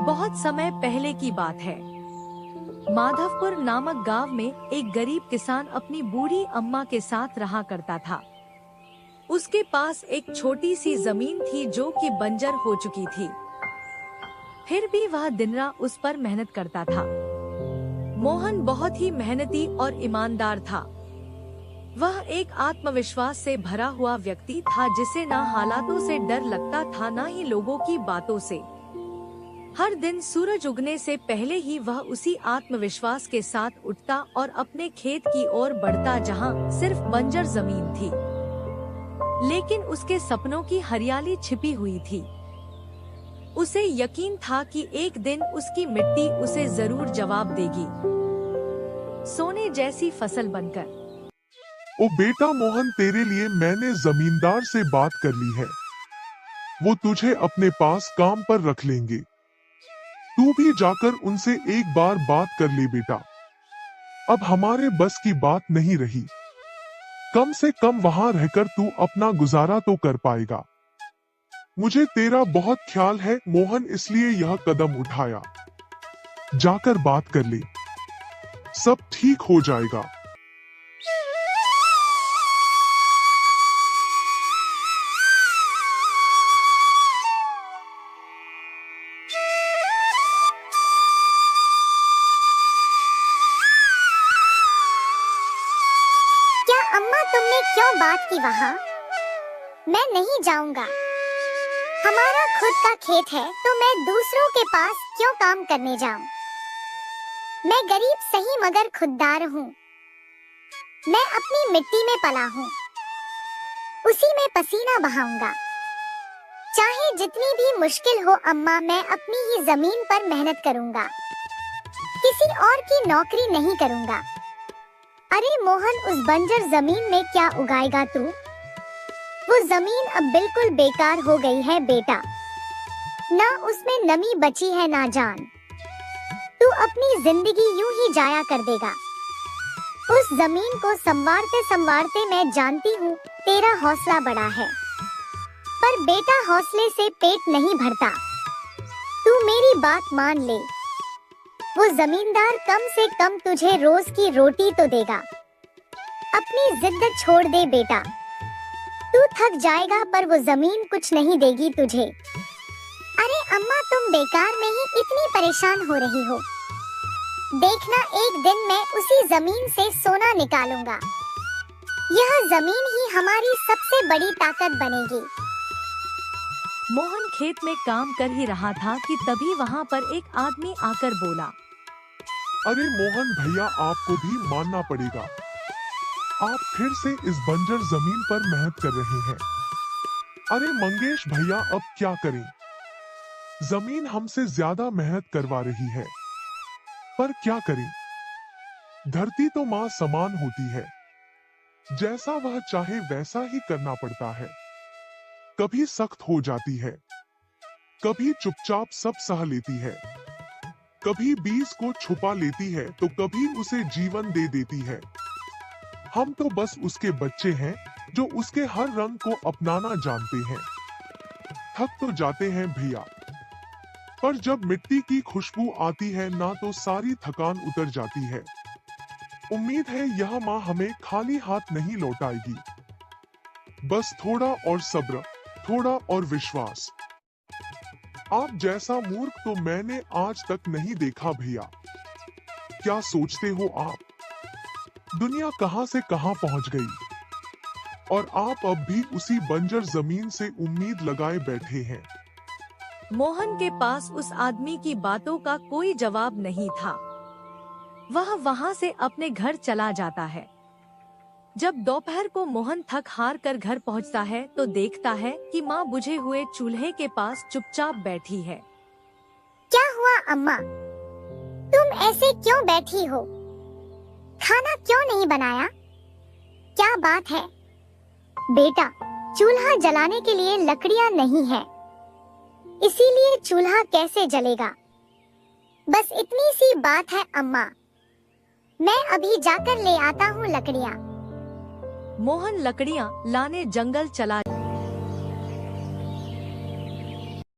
बहुत समय पहले की बात है। माधवपुर नामक गांव में एक गरीब किसान अपनी बूढ़ी अम्मा के साथ रहा करता था। उसके पास एक छोटी सी जमीन थी जो कि बंजर हो चुकी थी। फिर भी वह दिन रात उस पर मेहनत करता था। मोहन बहुत ही मेहनती और ईमानदार था। वह एक आत्मविश्वास से भरा हुआ व्यक्ति था जिसे ना हालातों से डर लगता था ना ही लोगों की बातों से। हर दिन सूरज उगने से पहले ही वह उसी आत्मविश्वास के साथ उठता और अपने खेत की ओर बढ़ता जहां सिर्फ बंजर जमीन थी, लेकिन उसके सपनों की हरियाली छिपी हुई थी। उसे यकीन था कि एक दिन उसकी मिट्टी उसे जरूर जवाब देगी, सोने जैसी फसल बनकर। ओ बेटा मोहन, तेरे लिए मैंने जमींदार से बात कर ली है। वो तुझे अपने पास काम पर रख लेंगे। तू भी जाकर उनसे एक बार बात कर ले बेटा। अब हमारे बस की बात नहीं रही। कम से कम वहां रहकर तू अपना गुजारा तो कर पाएगा। मुझे तेरा बहुत ख्याल है मोहन, इसलिए यह कदम उठाया। जाकर बात कर ले, सब ठीक हो जाएगा। अम्मा, तुमने क्यों बात की वहाँ? मैं नहीं जाऊंगा। हमारा खुद का खेत है तो मैं दूसरों के पास क्यों काम करने जाऊं? मैं गरीब सही मगर खुददार हूँ। मैं अपनी मिट्टी में पला हूँ, उसी में पसीना बहाऊंगा। चाहे जितनी भी मुश्किल हो अम्मा, मैं अपनी ही जमीन पर मेहनत करूंगा। किसी और की नौकरी नहीं करूंगा। अरे मोहन, उस बंजर जमीन में क्या उगाएगा तू? वो जमीन अब बिल्कुल बेकार हो गई है बेटा। ना उसमें नमी बची है ना जान। तू अपनी जिंदगी यूं ही जाया कर देगा। उस जमीन को संवारते संवारते मैं जानती हूँ तेरा हौसला बड़ा है, पर बेटा हौसले से पेट नहीं भरता। तू मेरी बात मान ले। वो जमींदार कम से कम तुझे रोज की रोटी तो देगा। अपनी जिद छोड़ दे बेटा। तू थक जाएगा पर वो जमीन कुछ नहीं देगी तुझे। अरे अम्मा, तुम बेकार में ही इतनी परेशान हो रही हो। देखना, एक दिन मैं उसी जमीन से सोना निकालूंगा। यह जमीन ही हमारी सबसे बड़ी ताकत बनेगी। मोहन खेत में काम कर ही रहा था कि तभी वहाँ पर एक आदमी आकर बोला। अरे मोहन भैया, आपको भी मानना पड़ेगा। आप फिर से इस बंजर जमीन पर मेहनत कर रहे हैं। अरे मंगेश भैया, अब क्या करें? जमीन हमसे ज्यादा मेहनत करवा रही है, पर क्या करें? धरती तो माँ समान होती है, जैसा वह चाहे वैसा ही करना पड़ता है। कभी सख्त हो जाती है, कभी चुपचाप सब सह लेती है, कभी बीज को छुपा लेती है तो कभी उसे जीवन दे देती है। हम तो बस उसके बच्चे हैं जो उसके हर रंग को अपनाना जानते हैं। थक तो जाते हैं भैया, पर जब मिट्टी की खुशबू आती है ना तो सारी थकान उतर जाती है। उम्मीद है यह माँ हमें खाली हाथ नहीं लौटाएगी। बस थोड़ा और सब्र, थोड़ा और विश्वास। आप जैसा मूर्ख तो मैंने आज तक नहीं देखा भैया। क्या सोचते हो आप? दुनिया कहां से कहां पहुंच गई, और आप अब भी उसी बंजर जमीन से उम्मीद लगाए बैठे हैं। मोहन के पास उस आदमी की बातों का कोई जवाब नहीं था। वह वहां से अपने घर चला जाता है। जब दोपहर को मोहन थक हार कर घर पहुंचता है तो देखता है कि माँ बुझे हुए चूल्हे के पास चुपचाप बैठी है। क्या हुआ अम्मा? तुम ऐसे क्यों बैठी हो? खाना क्यों नहीं बनाया? क्या बात है? बेटा, चूल्हा जलाने के लिए लकड़ियाँ नहीं है, इसीलिए चूल्हा कैसे जलेगा? बस इतनी सी बात है अम्मा। मैं अभी जाकर ले आता हूँ लकड़ियाँ। मोहन लकड़ियाँ लाने जंगल चला